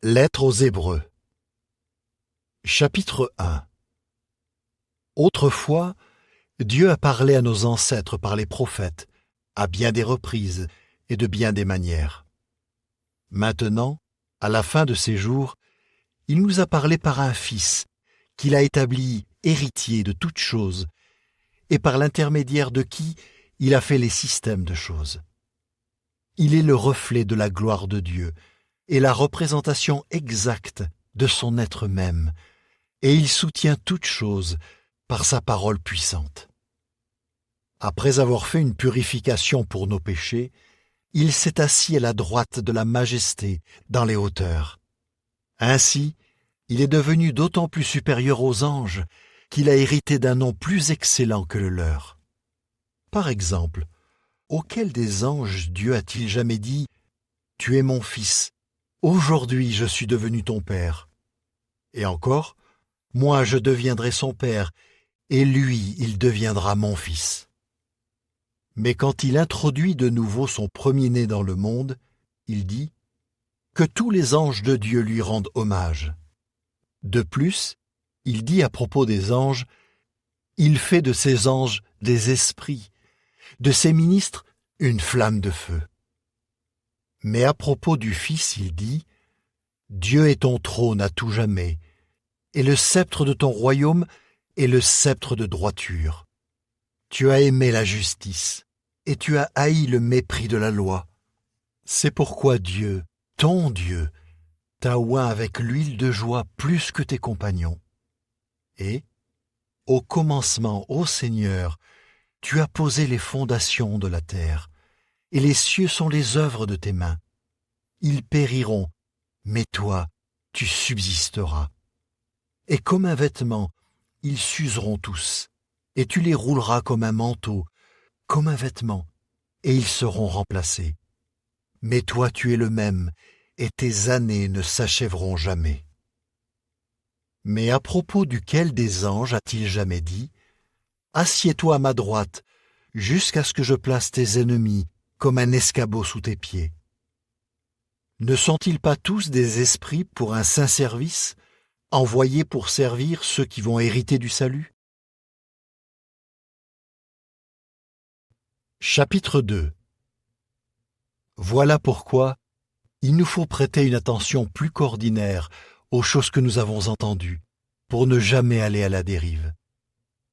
Lettre aux Hébreux. Chapitre 1. Autrefois, Dieu a parlé à nos ancêtres par les prophètes, à bien des reprises et de bien des manières. Maintenant, à la fin de ces jours, il nous a parlé par un Fils, qu'il a établi héritier de toutes choses, et par l'intermédiaire de qui il a fait les systèmes de choses. Il est le reflet de la gloire de Dieu, et la représentation exacte de son être même, et il soutient toutes choses par sa parole puissante. Après avoir fait une purification pour nos péchés, il s'est assis à la droite de la majesté dans les hauteurs. Ainsi, il est devenu d'autant plus supérieur aux anges qu'il a hérité d'un nom plus excellent que le leur. Par exemple, auquel des anges Dieu a-t-il jamais dit « Tu es mon fils, aujourd'hui je suis devenu ton père » Et encore, « Moi je deviendrai son père, et lui il deviendra mon fils » Mais quand il introduit de nouveau son premier-né dans le monde, il dit « Que tous les anges de Dieu lui rendent hommage ». De plus, il dit à propos des anges « Il fait de ses anges des esprits, de ses ministres une flamme de feu ». Mais à propos du Fils, il dit « Dieu est ton trône à tout jamais, et le sceptre de ton royaume est le sceptre de droiture. Tu as aimé la justice, et tu as haï le mépris de la loi. C'est pourquoi Dieu, ton Dieu, t'a oint avec l'huile de joie plus que tes compagnons. Et, au commencement, ô Seigneur, tu as posé les fondations de la terre, et les cieux sont les œuvres de tes mains. Ils périront, mais toi, tu subsisteras. Et comme un vêtement, ils s'useront tous, et tu les rouleras comme un manteau, comme un vêtement, et ils seront remplacés. Mais toi tu es le même, et tes années ne s'achèveront jamais. Mais à propos duquel des anges a-t-il jamais dit « Assieds-toi à ma droite, jusqu'à ce que je place tes ennemis comme un escabeau sous tes pieds » Ne sont-ils pas tous des esprits pour un saint service, envoyés pour servir ceux qui vont hériter du salut? Chapitre 2. Voilà pourquoi il nous faut prêter une attention plus qu'ordinaire aux choses que nous avons entendues, pour ne jamais aller à la dérive.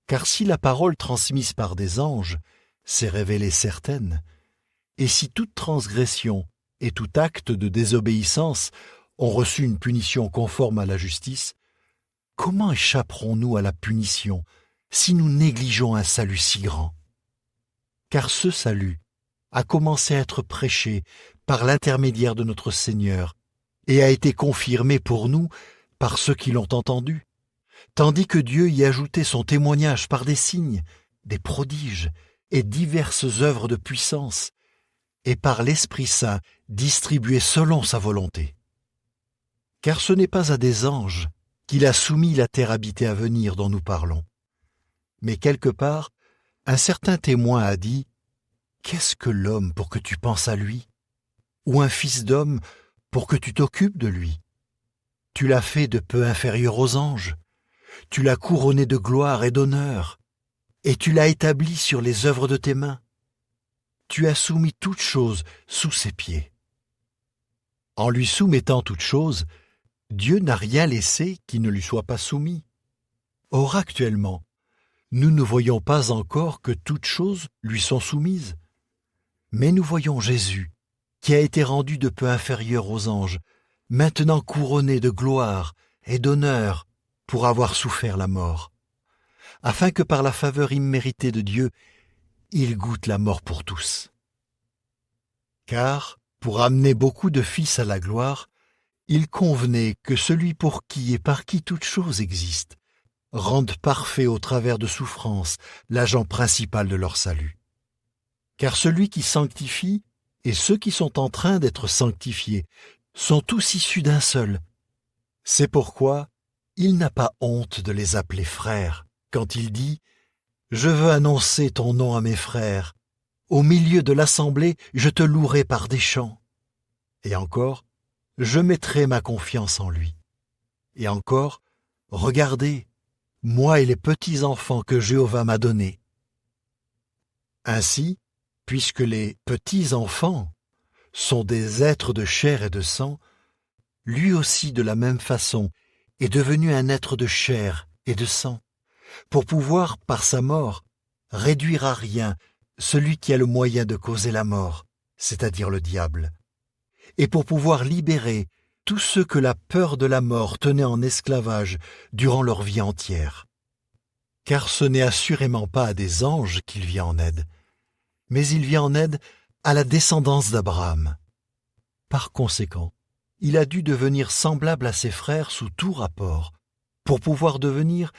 Car si la parole transmise par des anges s'est révélée certaine, et si toute transgression et tout acte de désobéissance ont reçu une punition conforme à la justice, comment échapperons-nous à la punition si nous négligeons un salut si grand? Car ce salut a commencé à être prêché par l'intermédiaire de notre Seigneur et a été confirmé pour nous par ceux qui l'ont entendu, tandis que Dieu y ajoutait son témoignage par des signes, des prodiges et diverses œuvres de puissance, et par l'Esprit Saint distribué selon sa volonté. Car ce n'est pas à des anges qu'il a soumis la terre habitée à venir dont nous parlons. Mais quelque part, un certain témoin a dit « Qu'est-ce que l'homme pour que tu penses à lui? Ou un fils d'homme pour que tu t'occupes de lui? Tu l'as fait de peu inférieur aux anges, tu l'as couronné de gloire et d'honneur, et tu l'as établi sur les œuvres de tes mains. Tu as soumis toutes choses sous ses pieds. » En lui soumettant toutes choses, Dieu n'a rien laissé qui ne lui soit pas soumis. Or actuellement, nous ne voyons pas encore que toutes choses lui sont soumises. Mais nous voyons Jésus, qui a été rendu de peu inférieur aux anges, maintenant couronné de gloire et d'honneur pour avoir souffert la mort, afin que par la faveur imméritée de Dieu, il goûte la mort pour tous. Car, pour amener beaucoup de fils à la gloire, il convenait que celui pour qui et par qui toute chose existe rende parfait au travers de souffrances l'agent principal de leur salut. Car celui qui sanctifie et ceux qui sont en train d'être sanctifiés sont tous issus d'un seul. C'est pourquoi il n'a pas honte de les appeler frères, quand il dit « Je veux annoncer ton nom à mes frères. Au milieu de l'assemblée, je te louerai par des chants. » Et encore, je mettrai ma confiance en lui. Et encore, regardez, moi et les petits-enfants que Jéhovah m'a donnés. Ainsi, puisque les petits-enfants sont des êtres de chair et de sang, lui aussi de la même façon est devenu un être de chair et de sang, pour pouvoir, par sa mort, réduire à rien celui qui a le moyen de causer la mort, c'est-à-dire le diable, et pour pouvoir libérer tous ceux que la peur de la mort tenait en esclavage durant leur vie entière. Car ce n'est assurément pas à des anges qu'il vient en aide, mais il vient en aide à la descendance d'Abraham. Par conséquent, il a dû devenir semblable à ses frères sous tout rapport, pour pouvoir devenir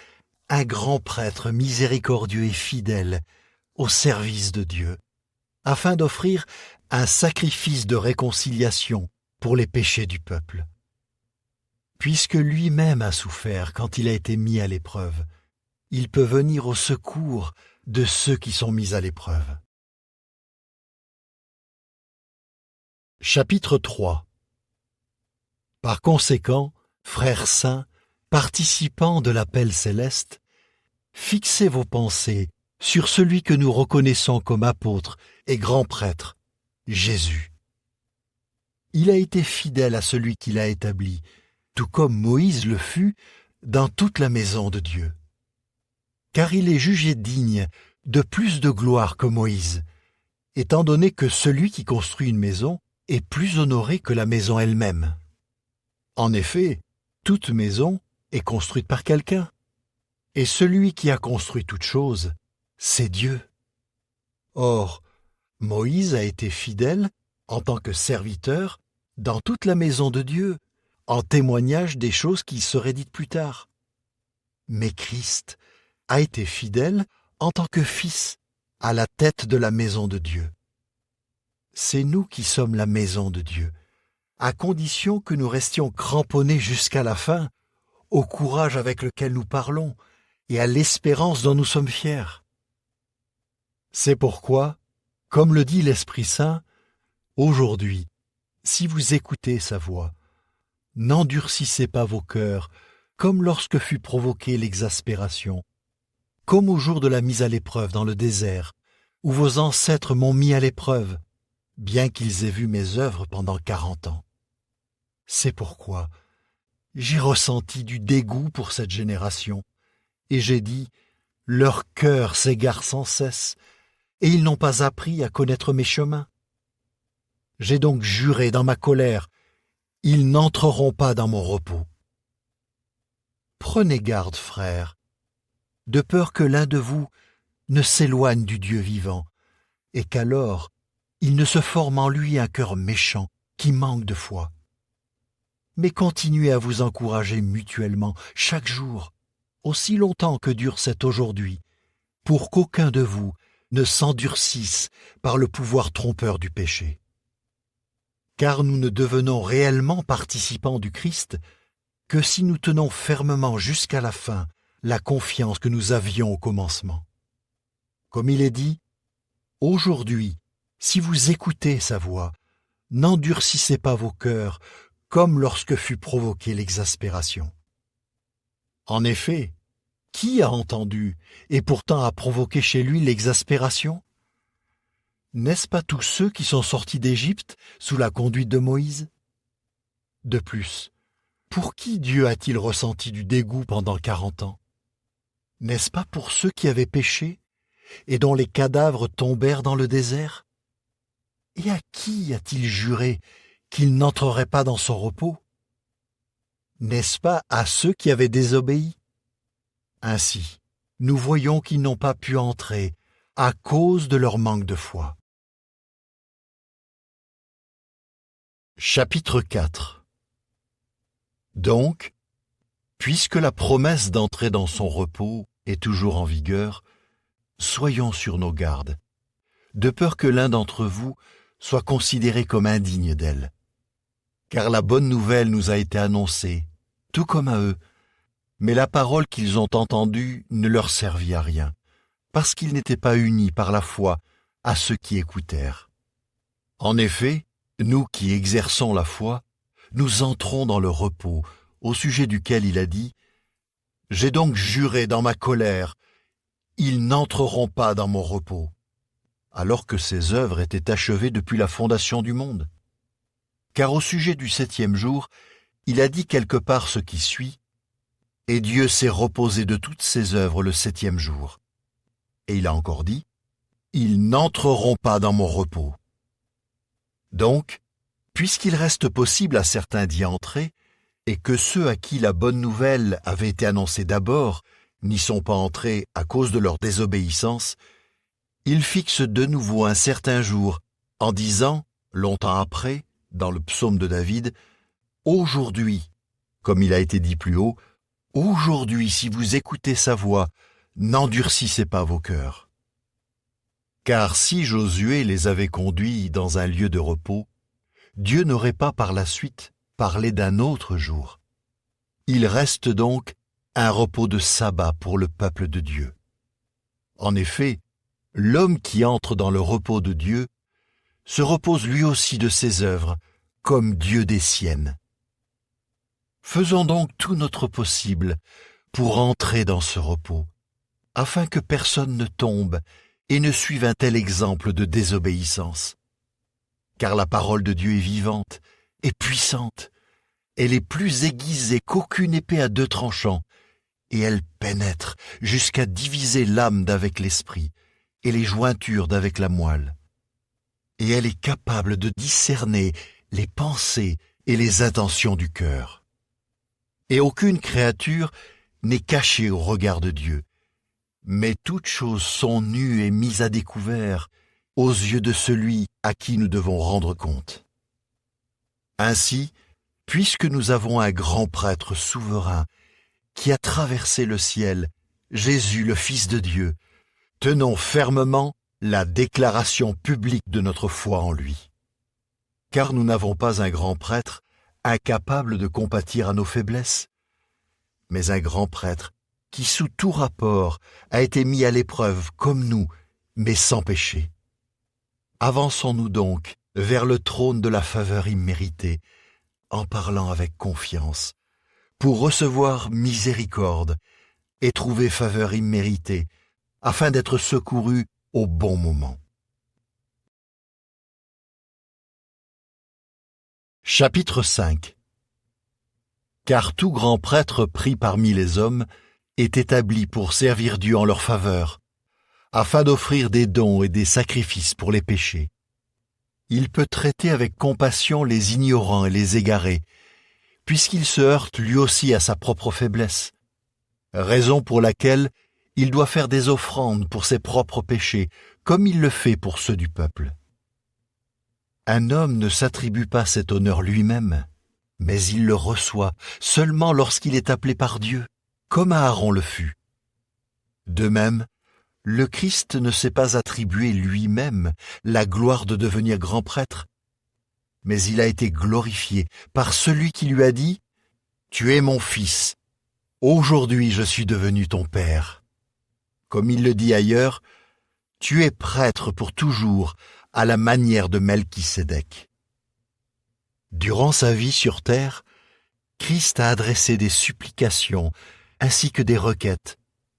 un grand prêtre miséricordieux et fidèle au service de Dieu, afin d'offrir un sacrifice de réconciliation pour les péchés du peuple. Puisque lui-même a souffert quand il a été mis à l'épreuve, il peut venir au secours de ceux qui sont mis à l'épreuve. Chapitre 3. Par conséquent, frères saints, participants de l'appel céleste, fixez vos pensées sur celui que nous reconnaissons comme apôtre et grand prêtre, Jésus. Il a été fidèle à celui qu'il a établi, tout comme Moïse le fut dans toute la maison de Dieu. Car il est jugé digne de plus de gloire que Moïse, étant donné que celui qui construit une maison est plus honoré que la maison elle-même. En effet, toute maison est construite par quelqu'un, et celui qui a construit toute chose, c'est Dieu. Or, Moïse a été fidèle en tant que serviteur dans toute la maison de Dieu, en témoignage des choses qui seraient dites plus tard. Mais Christ a été fidèle en tant que fils à la tête de la maison de Dieu. C'est nous qui sommes la maison de Dieu, à condition que nous restions cramponnés jusqu'à la fin, au courage avec lequel nous parlons et à l'espérance dont nous sommes fiers. C'est pourquoi, comme le dit l'Esprit Saint, aujourd'hui, si vous écoutez sa voix, n'endurcissez pas vos cœurs comme lorsque fut provoquée l'exaspération, comme au jour de la mise à l'épreuve dans le désert, où vos ancêtres m'ont mis à l'épreuve, bien qu'ils aient vu mes œuvres pendant 40 ans. C'est pourquoi j'ai ressenti du dégoût pour cette génération, et j'ai dit, leur cœur s'égare sans cesse, et ils n'ont pas appris à connaître mes chemins. J'ai donc juré dans ma colère, ils n'entreront pas dans mon repos. Prenez garde, frères, de peur que l'un de vous ne s'éloigne du Dieu vivant, et qu'alors il ne se forme en lui un cœur méchant qui manque de foi. Mais continuez à vous encourager mutuellement chaque jour, aussi longtemps que dure cet aujourd'hui, pour qu'aucun de vous ne s'endurcisse par le pouvoir trompeur du péché. Car nous ne devenons réellement participants du Christ que si nous tenons fermement jusqu'à la fin la confiance que nous avions au commencement. Comme il est dit, « Aujourd'hui, si vous écoutez sa voix, n'endurcissez pas vos cœurs comme lorsque fut provoquée l'exaspération. » En effet, qui a entendu et pourtant a provoqué chez lui l'exaspération? N'est-ce pas tous ceux qui sont sortis d'Égypte sous la conduite de Moïse? De plus, pour qui Dieu a-t-il ressenti du dégoût pendant 40 ans? N'est-ce pas pour ceux qui avaient péché et dont les cadavres tombèrent dans le désert? Et à qui a-t-il juré qu'il n'entrerait pas dans son repos? N'est-ce pas à ceux qui avaient désobéi? Ainsi, nous voyons qu'ils n'ont pas pu entrer à cause de leur manque de foi. Chapitre 4. Donc, puisque la promesse d'entrer dans son repos est toujours en vigueur, soyons sur nos gardes, de peur que l'un d'entre vous soit considéré comme indigne d'elle. Car la bonne nouvelle nous a été annoncée, tout comme à eux, mais la parole qu'ils ont entendue ne leur servit à rien, parce qu'ils n'étaient pas unis par la foi à ceux qui écoutèrent. En effet, nous qui exerçons la foi, nous entrons dans le repos, au sujet duquel il a dit « J'ai donc juré dans ma colère, ils n'entreront pas dans mon repos », alors que ses œuvres étaient achevées depuis la fondation du monde. Car au sujet du 7e jour, il a dit quelque part ce qui suit « Et Dieu s'est reposé de toutes ses œuvres le 7e jour. » Et il a encore dit « Ils n'entreront pas dans mon repos. » Donc, puisqu'il reste possible à certains d'y entrer, et que ceux à qui la bonne nouvelle avait été annoncée d'abord n'y sont pas entrés à cause de leur désobéissance, il fixe de nouveau un certain jour en disant, longtemps après, dans le psaume de David, « Aujourd'hui », comme il a été dit plus haut, « Aujourd'hui, si vous écoutez sa voix, n'endurcissez pas vos cœurs. » Car si Josué les avait conduits dans un lieu de repos, Dieu n'aurait pas par la suite parlé d'un autre jour. Il reste donc un repos de sabbat pour le peuple de Dieu. En effet, l'homme qui entre dans le repos de Dieu se repose lui aussi de ses œuvres, comme Dieu des siennes. Faisons donc tout notre possible pour entrer dans ce repos, afin que personne ne tombe et ne suive un tel exemple de désobéissance. Car la parole de Dieu est vivante et puissante. Elle est plus aiguisée qu'aucune épée à 2 tranchants, et elle pénètre jusqu'à diviser l'âme d'avec l'esprit, et les jointures d'avec la moelle. Et elle est capable de discerner les pensées et les intentions du cœur. Et aucune créature n'est cachée au regard de Dieu, mais toutes choses sont nues et mises à découvert aux yeux de celui à qui nous devons rendre compte. Ainsi, puisque nous avons un grand prêtre souverain qui a traversé le ciel, Jésus le Fils de Dieu, tenons fermement la déclaration publique de notre foi en lui. Car nous n'avons pas un grand prêtre incapable de compatir à nos faiblesses, mais un grand prêtre qui sous tout rapport a été mis à l'épreuve comme nous, mais sans péché. Avançons-nous donc vers le trône de la faveur imméritée, en parlant avec confiance, pour recevoir miséricorde et trouver faveur imméritée, afin d'être secourus au bon moment. Chapitre 5. Car tout grand prêtre pris parmi les hommes est établi pour servir Dieu en leur faveur, afin d'offrir des dons et des sacrifices pour les péchés. Il peut traiter avec compassion les ignorants et les égarés, puisqu'il se heurte lui aussi à sa propre faiblesse, raison pour laquelle il doit faire des offrandes pour ses propres péchés, comme il le fait pour ceux du peuple. Un homme ne s'attribue pas cet honneur lui-même, mais il le reçoit seulement lorsqu'il est appelé par Dieu, comme Aaron le fut. De même, le Christ ne s'est pas attribué lui-même la gloire de devenir grand prêtre, mais il a été glorifié par celui qui lui a dit « Tu es mon fils, aujourd'hui je suis devenu ton père ». Comme il le dit ailleurs, « Tu es prêtre pour toujours à la manière de Melchisédek ». Durant sa vie sur terre, Christ a adressé des supplications ainsi que des requêtes,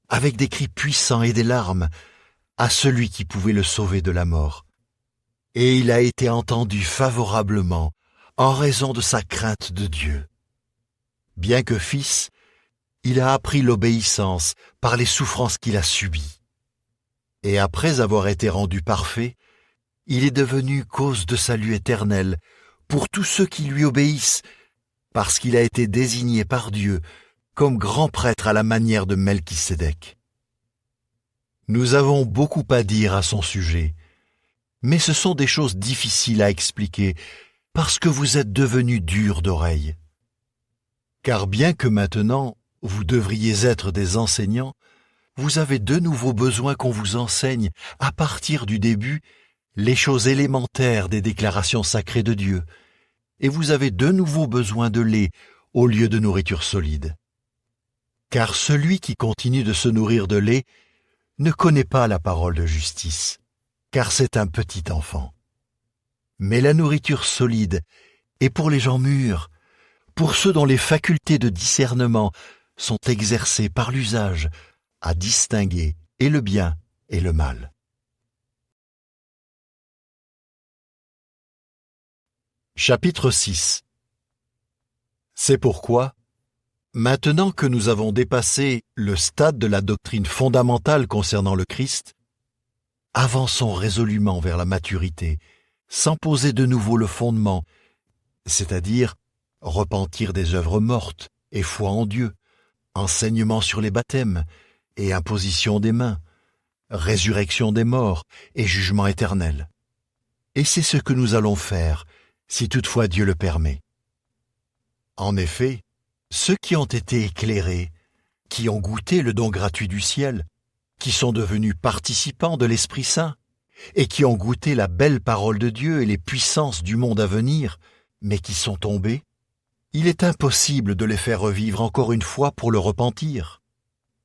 avec des cris puissants et des larmes, à celui qui pouvait le sauver de la mort. Et il a été entendu favorablement en raison de sa crainte de Dieu. Bien que fils, il a appris l'obéissance par les souffrances qu'il a subies. Et après avoir été rendu parfait, il est devenu cause de salut éternel pour tous ceux qui lui obéissent, parce qu'il a été désigné par Dieu comme grand prêtre à la manière de Melchisédek. Nous avons beaucoup à dire à son sujet, mais ce sont des choses difficiles à expliquer parce que vous êtes devenus durs d'oreille. Car bien que maintenant vous devriez être des enseignants, vous avez de nouveau besoin qu'on vous enseigne à partir du début les choses élémentaires des déclarations sacrées de Dieu, et vous avez de nouveau besoin de lait au lieu de nourriture solide. Car celui qui continue de se nourrir de lait ne connaît pas la parole de justice, car c'est un petit enfant. Mais la nourriture solide est pour les gens mûrs, pour ceux dont les facultés de discernement sont exercées par l'usage à distinguer et le bien et le mal. Chapitre 6. C'est pourquoi, maintenant que nous avons dépassé le stade de la doctrine fondamentale concernant le Christ, avançons résolument vers la maturité, sans poser de nouveau le fondement, c'est-à-dire repentir des œuvres mortes et foi en Dieu, enseignement sur les baptêmes et imposition des mains, résurrection des morts et jugement éternel. Et c'est ce que nous allons faire, si toutefois Dieu le permet. En effet, ceux qui ont été éclairés, qui ont goûté le don gratuit du ciel, qui sont devenus participants de l'Esprit Saint, et qui ont goûté la belle parole de Dieu et les puissances du monde à venir, mais qui sont tombés, il est impossible de les faire revivre encore une fois pour le repentir,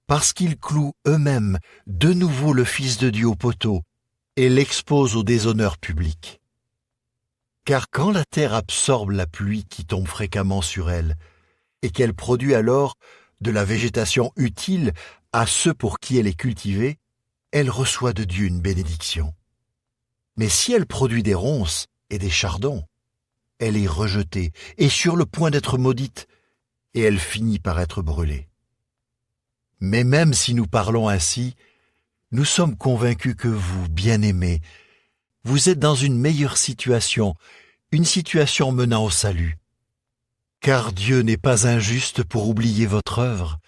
parce qu'ils clouent eux-mêmes de nouveau le Fils de Dieu au poteau et l'exposent au déshonneur public. Car quand la terre absorbe la pluie qui tombe fréquemment sur elle, et qu'elle produit alors de la végétation utile à ceux pour qui elle est cultivée, elle reçoit de Dieu une bénédiction. Mais si elle produit des ronces et des chardons, elle est rejetée et sur le point d'être maudite, et elle finit par être brûlée. Mais même si nous parlons ainsi, nous sommes convaincus que vous, bien-aimés, vous êtes dans une meilleure situation, une situation menant au salut. Car Dieu n'est pas injuste pour oublier votre œuvre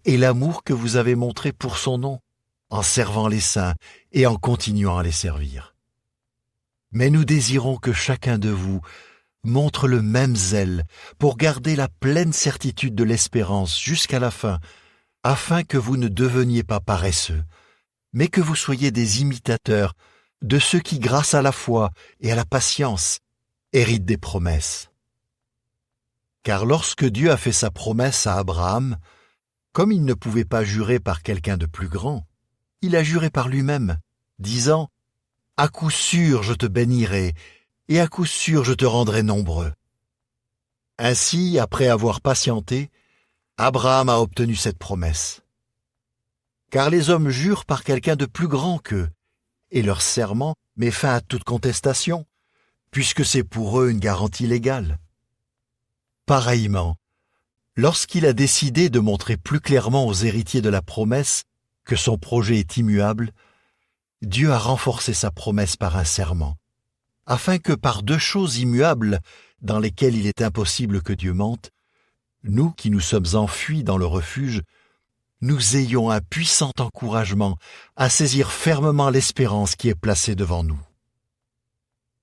et l'amour que vous avez montré pour son nom, en servant les saints et en continuant à les servir. Mais nous désirons que chacun de vous montre le même zèle pour garder la pleine certitude de l'espérance jusqu'à la fin, afin que vous ne deveniez pas paresseux, mais que vous soyez des imitateurs de ceux qui, grâce à la foi et à la patience, héritent des promesses. Car lorsque Dieu a fait sa promesse à Abraham, comme il ne pouvait pas jurer par quelqu'un de plus grand, il a juré par lui-même, disant « À coup sûr je te bénirai, et à coup sûr je te rendrai nombreux. » Ainsi, après avoir patienté, Abraham a obtenu cette promesse. Car les hommes jurent par quelqu'un de plus grand qu'eux, et leur serment met fin à toute contestation, puisque c'est pour eux une garantie légale. Pareillement, lorsqu'il a décidé de montrer plus clairement aux héritiers de la promesse que son projet est immuable, Dieu a renforcé sa promesse par un serment, afin que par deux choses immuables dans lesquelles il est impossible que Dieu mente, nous qui nous sommes enfuis dans le refuge, nous ayons un puissant encouragement à saisir fermement l'espérance qui est placée devant nous.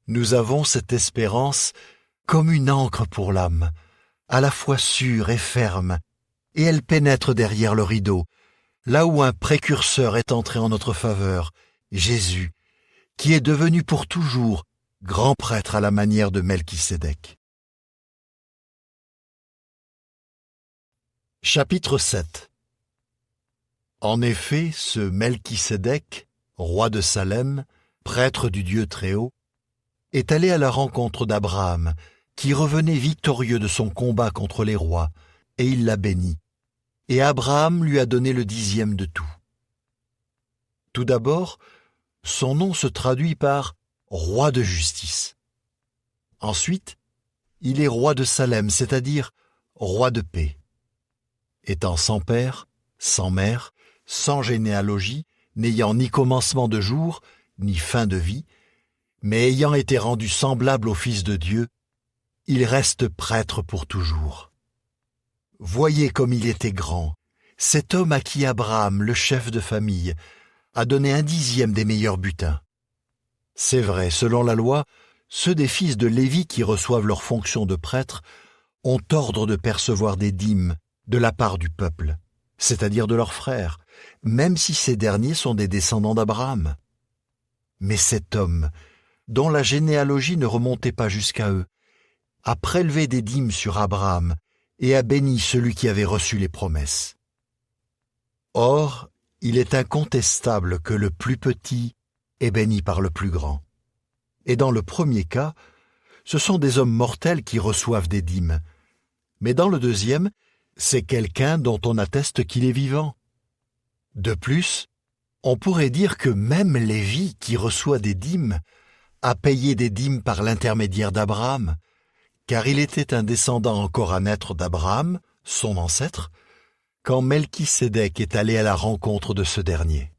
Nous avons cette espérance comme une ancre pour l'âme, à la fois sûre et ferme, et elle pénètre derrière le rideau, là où un précurseur est entré en notre faveur, Jésus, qui est devenu pour toujours grand prêtre à la manière de Melchisédek. Chapitre 7. En effet, ce Melchisédek, roi de Salem, prêtre du Dieu Très-Haut, est allé à la rencontre d'Abraham, qui revenait victorieux de son combat contre les rois, et il l'a béni. Et Abraham lui a donné le 10e de tout. Tout d'abord, son nom se traduit par « roi de justice ». Ensuite, il est roi de Salem, c'est-à-dire roi de paix. Étant sans père, sans mère, sans généalogie, n'ayant ni commencement de jour, ni fin de vie, mais ayant été rendu semblable au Fils de Dieu, il reste prêtre pour toujours. Voyez comme il était grand, cet homme à qui Abraham, le chef de famille, a donné un 10e des meilleurs butins. C'est vrai, selon la loi, ceux des fils de Lévi qui reçoivent leur fonction de prêtre ont ordre de percevoir des dîmes de la part du peuple, c'est-à-dire de leurs frères, même si ces derniers sont des descendants d'Abraham. Mais cet homme, dont la généalogie ne remontait pas jusqu'à eux, a prélevé des dîmes sur Abraham et a béni celui qui avait reçu les promesses. Or, il est incontestable que le plus petit est béni par le plus grand. Et dans le premier cas, ce sont des hommes mortels qui reçoivent des dîmes, mais dans le deuxième, c'est quelqu'un dont on atteste qu'il est vivant. De plus, on pourrait dire que même Lévi, qui reçoit des dîmes, a payé des dîmes par l'intermédiaire d'Abraham, car il était un descendant encore à naître d'Abraham, son ancêtre, quand Melchisédek est allé à la rencontre de ce dernier.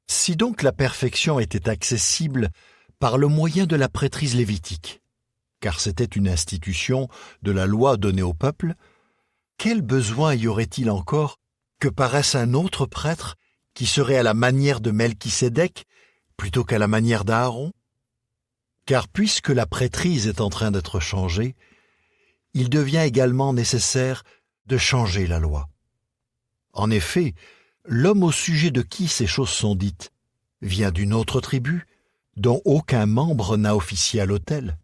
Si donc la perfection était accessible par le moyen de la prêtrise lévitique, car c'était une institution de la loi donnée au peuple, quel besoin y aurait-il encore que paraisse un autre prêtre qui serait à la manière de Melchisédek plutôt qu'à la manière d'Aaron? Car puisque la prêtrise est en train d'être changée, il devient également nécessaire de changer la loi. En effet, l'homme au sujet de qui ces choses sont dites vient d'une autre tribu, dont aucun membre n'a officié à l'autel.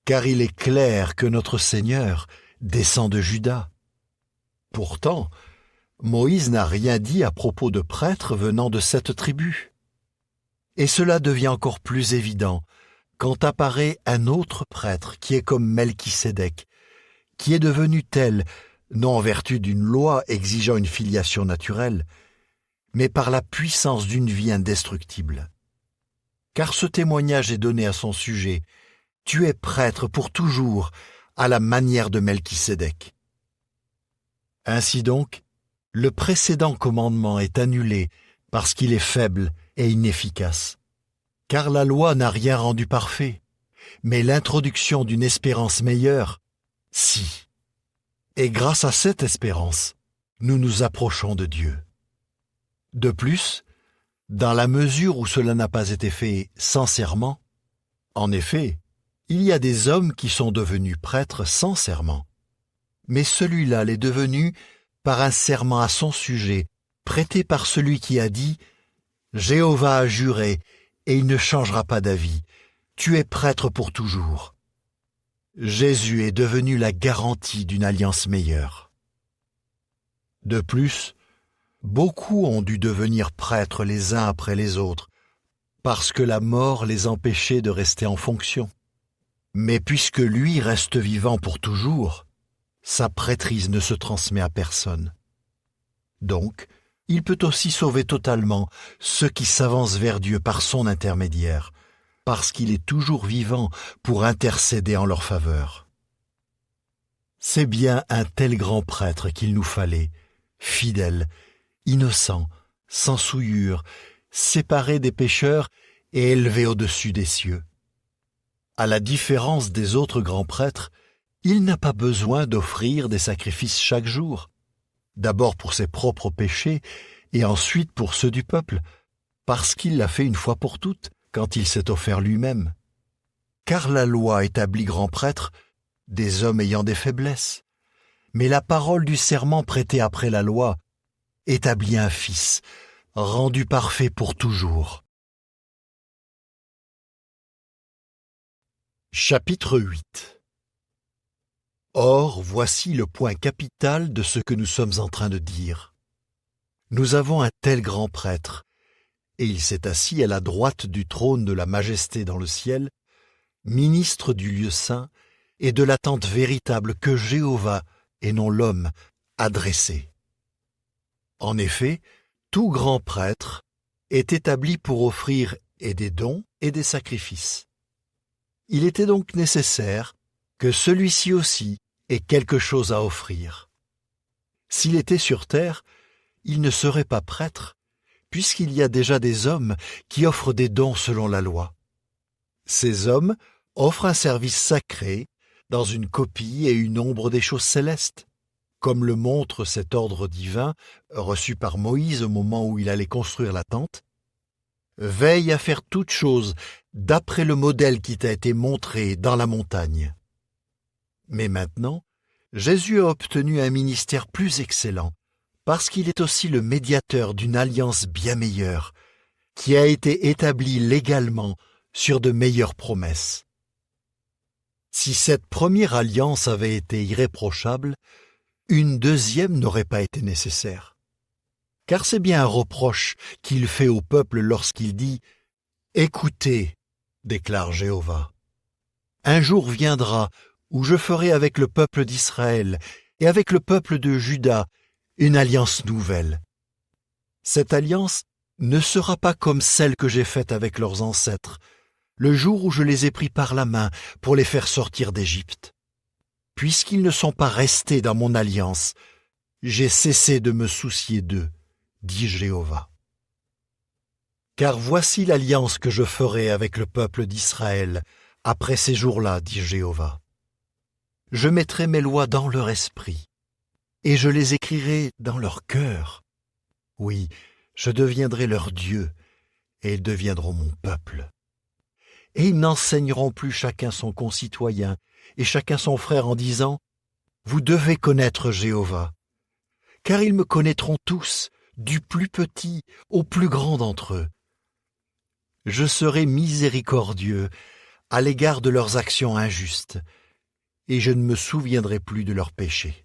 Car il est clair que notre Seigneur descend de Juda. Pourtant, Moïse n'a rien dit à propos de prêtres venant de cette tribu. Et cela devient encore plus évident quand apparaît un autre prêtre qui est comme Melchisédek, qui est devenu tel, non en vertu d'une loi exigeant une filiation naturelle, mais par la puissance d'une vie indestructible. Car ce témoignage est donné à son sujet: tu es prêtre pour toujours, à la manière de Melchisédek. Ainsi donc, le précédent commandement est annulé parce qu'il est faible et inefficace. Car la loi n'a rien rendu parfait, mais l'introduction d'une espérance meilleure, si. Et grâce à cette espérance, nous nous approchons de Dieu. De plus, dans la mesure où cela n'a pas été fait sans serment, en effet, il y a des hommes qui sont devenus prêtres sans serment. Mais celui-là l'est devenu par un serment à son sujet, prêté par celui qui a dit « Jéhovah a juré, et il ne changera pas d'avis. Tu es prêtre pour toujours. » Jésus est devenu la garantie d'une alliance meilleure. De plus, beaucoup ont dû devenir prêtres les uns après les autres, parce que la mort les empêchait de rester en fonction. Mais puisque lui reste vivant pour toujours, sa prêtrise ne se transmet à personne. Donc, il peut aussi sauver totalement ceux qui s'avancent vers Dieu par son intermédiaire, parce qu'il est toujours vivant pour intercéder en leur faveur. C'est bien un tel grand prêtre qu'il nous fallait, fidèle, innocent, sans souillure, séparé des pécheurs et élevé au-dessus des cieux. À la différence des autres grands prêtres, il n'a pas besoin d'offrir des sacrifices chaque jour, d'abord pour ses propres péchés et ensuite pour ceux du peuple, parce qu'il l'a fait une fois pour toutes quand il s'est offert lui-même. Car la loi établit grand prêtre des hommes ayant des faiblesses, mais la parole du serment prêté après la loi établit un fils, rendu parfait pour toujours. Chapitre 8. Or, voici le point capital de ce que nous sommes en train de dire. Nous avons un tel grand prêtre, et il s'est assis à la droite du trône de la majesté dans le ciel, ministre du lieu saint et de l'attente véritable que Jéhovah, et non l'homme, a dressée. En effet, tout grand prêtre est établi pour offrir et des dons et des sacrifices. Il était donc nécessaire que celui-ci aussi ait quelque chose à offrir. S'il était sur terre, il ne serait pas prêtre, puisqu'il y a déjà des hommes qui offrent des dons selon la loi. Ces hommes offrent un service sacré dans une copie et une ombre des choses célestes, comme le montre cet ordre divin reçu par Moïse au moment où il allait construire la tente. Veille à faire toutes choses d'après le modèle qui t'a été montré dans la montagne. Mais maintenant, Jésus a obtenu un ministère plus excellent, parce qu'il est aussi le médiateur d'une alliance bien meilleure, qui a été établie légalement sur de meilleures promesses. Si cette première alliance avait été irréprochable, une deuxième n'aurait pas été nécessaire. Car c'est bien un reproche qu'il fait au peuple lorsqu'il dit « Écoutez, déclare Jéhovah, un jour viendra où je ferai avec le peuple d'Israël et avec le peuple de Juda une alliance nouvelle. Cette alliance ne sera pas comme celle que j'ai faite avec leurs ancêtres, le jour où je les ai pris par la main pour les faire sortir d'Égypte. Puisqu'ils ne sont pas restés dans mon alliance, j'ai cessé de me soucier d'eux, dit Jéhovah. Car voici l'alliance que je ferai avec le peuple d'Israël après ces jours-là, dit Jéhovah. Je mettrai mes lois dans leur esprit, et je les écrirai dans leur cœur. Oui, je deviendrai leur Dieu, et ils deviendront mon peuple. Et ils n'enseigneront plus chacun son concitoyen, et chacun son frère en disant « Vous devez connaître Jéhovah », car ils me connaîtront tous, du plus petit au plus grand d'entre eux. Je serai miséricordieux à l'égard de leurs actions injustes, et je ne me souviendrai plus de leurs péchés.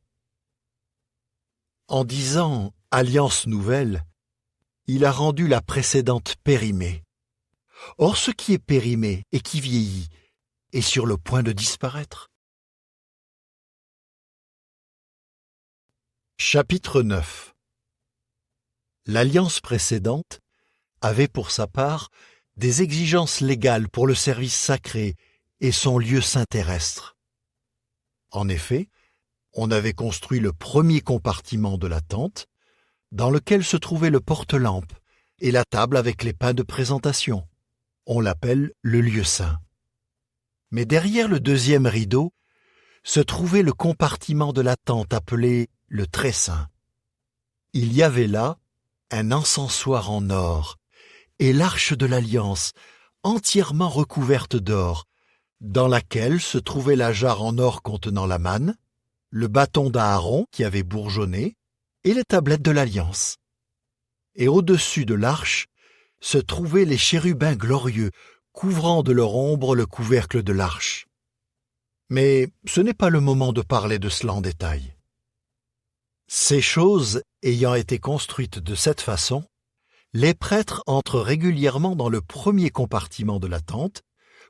En disant « alliance nouvelle », il a rendu la précédente périmée. Or ce qui est périmé et qui vieillit est sur le point de disparaître. Chapitre 9. L'alliance précédente avait pour sa part des exigences légales pour le service sacré et son lieu saint terrestre. En effet, on avait construit le premier compartiment de la tente, dans lequel se trouvait le porte-lampe et la table avec les pains de présentation. On l'appelle le lieu saint. Mais derrière le deuxième rideau se trouvait le compartiment de la tente appelé le très saint. Il y avait là un encensoir en or et l'arche de l'alliance entièrement recouverte d'or, dans laquelle se trouvait la jarre en or contenant la manne, le bâton d'Aaron qui avait bourgeonné et les tablettes de l'alliance. Et au-dessus de l'arche se trouvaient les chérubins glorieux, couvrant de leur ombre le couvercle de l'arche. Mais ce n'est pas le moment de parler de cela en détail. Ces choses ayant été construites de cette façon, les prêtres entrent régulièrement dans le premier compartiment de la tente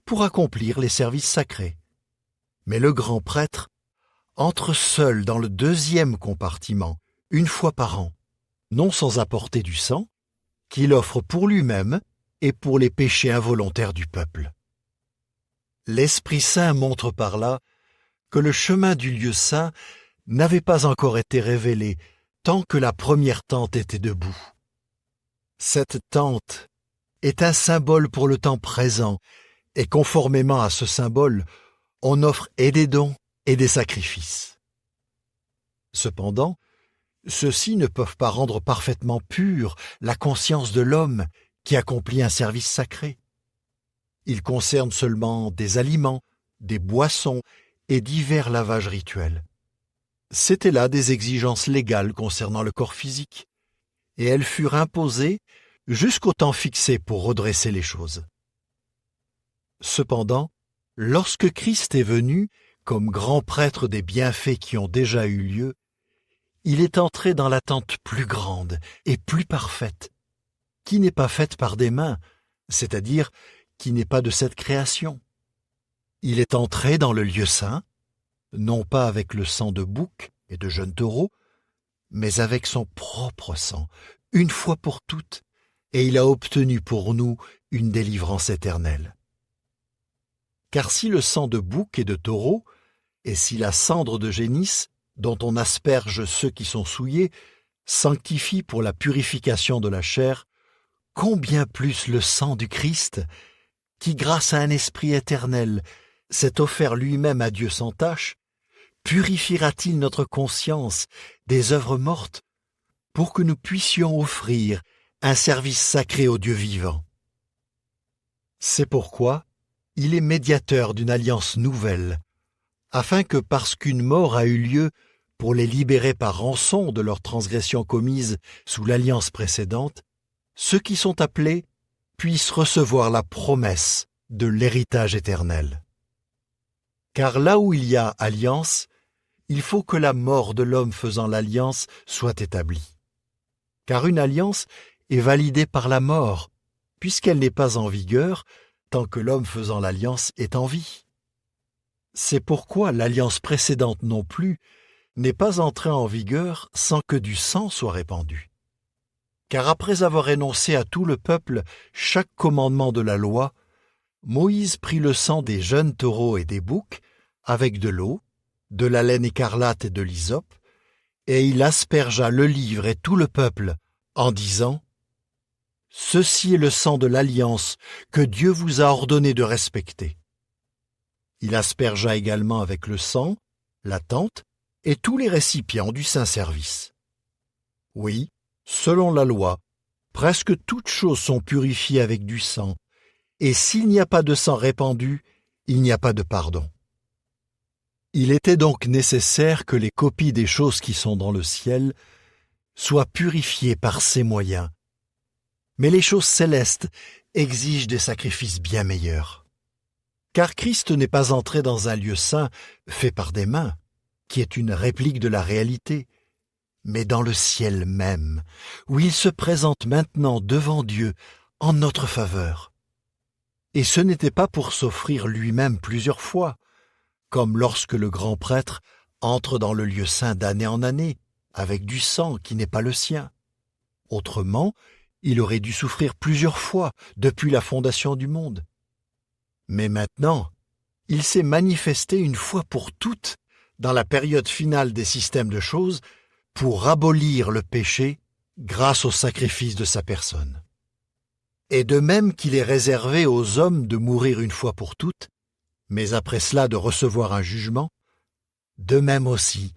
pour accomplir les services sacrés. Mais le grand prêtre entre seul dans le deuxième compartiment, une fois par an, non sans apporter du sang, qu'il offre pour lui-même et pour les péchés involontaires du peuple. L'Esprit Saint montre par là que le chemin du lieu saint n'avait pas encore été révélé tant que la première tente était debout. Cette tente est un symbole pour le temps présent, et conformément à ce symbole, on offre et des dons et des sacrifices. Cependant, ceux-ci ne peuvent pas rendre parfaitement pure la conscience de l'homme qui accomplit un service sacré. Ils concernent seulement des aliments, des boissons et divers lavages rituels. C'étaient là des exigences légales concernant le corps physique, et elles furent imposées jusqu'au temps fixé pour redresser les choses. Cependant, lorsque Christ est venu, comme grand prêtre des bienfaits qui ont déjà eu lieu, il est entré dans la tente plus grande et plus parfaite, qui n'est pas faite par des mains, c'est-à-dire qui n'est pas de cette création. Il est entré dans le lieu saint, non pas avec le sang de boucs et de jeunes taureaux, mais avec son propre sang, une fois pour toutes, et il a obtenu pour nous une délivrance éternelle. Car si le sang de bouc et de taureau, et si la cendre de génisse, dont on asperge ceux qui sont souillés, sanctifie pour la purification de la chair, combien plus le sang du Christ, qui grâce à un esprit éternel s'est offert lui-même à Dieu sans tache, purifiera-t-il notre conscience des œuvres mortes pour que nous puissions offrir un service sacré au Dieu vivant. C'est pourquoi il est médiateur d'une alliance nouvelle, afin que parce qu'une mort a eu lieu pour les libérer par rançon de leurs transgressions commises sous l'alliance précédente, ceux qui sont appelés puissent recevoir la promesse de l'héritage éternel. Car là où il y a alliance, il faut que la mort de l'homme faisant l'alliance soit établie. Car une alliance est validée par la mort, puisqu'elle n'est pas en vigueur tant que l'homme faisant l'alliance est en vie. C'est pourquoi l'alliance précédente non plus n'est pas entrée en vigueur sans que du sang soit répandu. Car après avoir énoncé à tout le peuple chaque commandement de la loi, Moïse prit le sang des jeunes taureaux et des boucs avec de l'eau, de la laine écarlate et de l'hysope, et il aspergea le livre et tout le peuple en disant « Ceci est le sang de l'alliance que Dieu vous a ordonné de respecter. » Il aspergea également avec le sang la tente et tous les récipients du Saint-Service. Oui, selon la loi, presque toutes choses sont purifiées avec du sang, et s'il n'y a pas de sang répandu, il n'y a pas de pardon. Il était donc nécessaire que les copies des choses qui sont dans le ciel soient purifiées par ces moyens. Mais les choses célestes exigent des sacrifices bien meilleurs. Car Christ n'est pas entré dans un lieu saint fait par des mains, qui est une réplique de la réalité, mais dans le ciel même, où il se présente maintenant devant Dieu en notre faveur. Et ce n'était pas pour s'offrir lui-même plusieurs fois, comme lorsque le grand prêtre entre dans le lieu saint d'année en année, avec du sang qui n'est pas le sien. Autrement, il aurait dû souffrir plusieurs fois depuis la fondation du monde. Mais maintenant, il s'est manifesté une fois pour toutes, dans la période finale des systèmes de choses, pour abolir le péché grâce au sacrifice de sa personne. Et de même qu'il est réservé aux hommes de mourir une fois pour toutes, mais après cela de recevoir un jugement, de même aussi,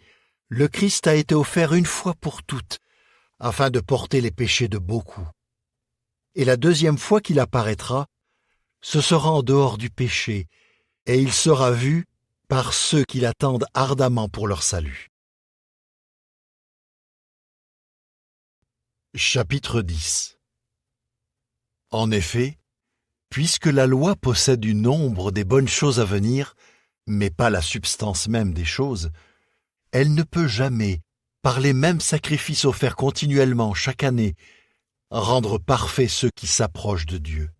le Christ a été offert une fois pour toutes, afin de porter les péchés de beaucoup. Et la deuxième fois qu'il apparaîtra, ce sera en dehors du péché, et il sera vu par ceux qui l'attendent ardemment pour leur salut. Chapitre 10. En effet, puisque la loi possède du nombre des bonnes choses à venir, mais pas la substance même des choses, elle ne peut jamais, par les mêmes sacrifices offerts continuellement chaque année, rendre parfaits ceux qui s'approchent de Dieu.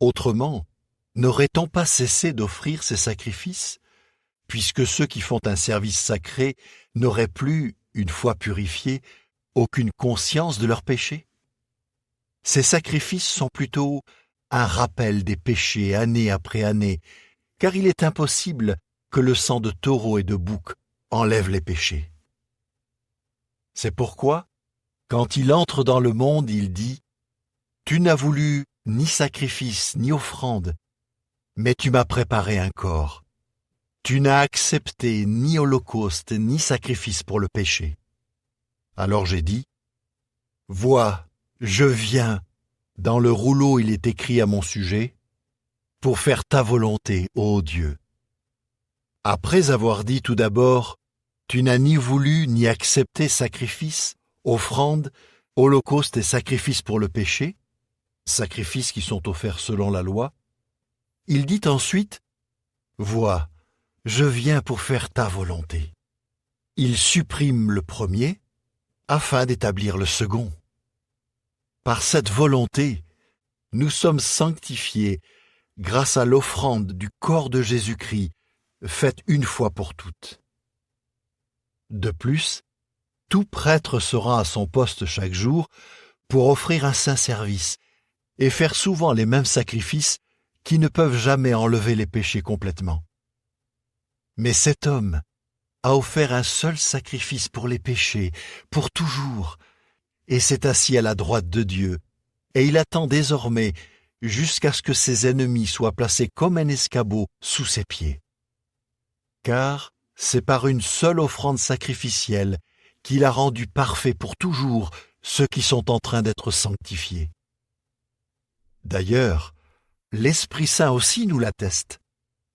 Autrement, n'aurait-on pas cessé d'offrir ces sacrifices, puisque ceux qui font un service sacré n'auraient plus, une fois purifiés, aucune conscience de leurs péchés? Ces sacrifices sont plutôt un rappel des péchés année après année, car il est impossible que le sang de taureau et de bouc enlève les péchés. C'est pourquoi, quand il entre dans le monde, il dit « Tu n'as voulu ni sacrifice ni offrande, mais tu m'as préparé un corps. Tu n'as accepté ni holocauste ni sacrifice pour le péché. » Alors j'ai dit « Vois, je viens. » Dans le rouleau il est écrit à mon sujet « Pour faire ta volonté, ô Dieu. » Après avoir dit tout d'abord « Tu n'as ni voulu ni accepté sacrifice, offrande, holocauste et sacrifice pour le péché, sacrifices qui sont offerts selon la loi, il dit ensuite « Vois, je viens pour faire ta volonté. » Il supprime le premier afin d'établir le second. Par cette volonté, nous sommes sanctifiés grâce à l'offrande du corps de Jésus-Christ, faite une fois pour toutes. De plus, tout prêtre sera à son poste chaque jour pour offrir un saint service et faire souvent les mêmes sacrifices qui ne peuvent jamais enlever les péchés complètement. Mais cet homme a offert un seul sacrifice pour les péchés, pour toujours, et s'est assis à la droite de Dieu, et il attend désormais jusqu'à ce que ses ennemis soient placés comme un escabeau sous ses pieds. Car c'est par une seule offrande sacrificielle qu'il a rendu parfait pour toujours ceux qui sont en train d'être sanctifiés. D'ailleurs, l'Esprit Saint aussi nous l'atteste,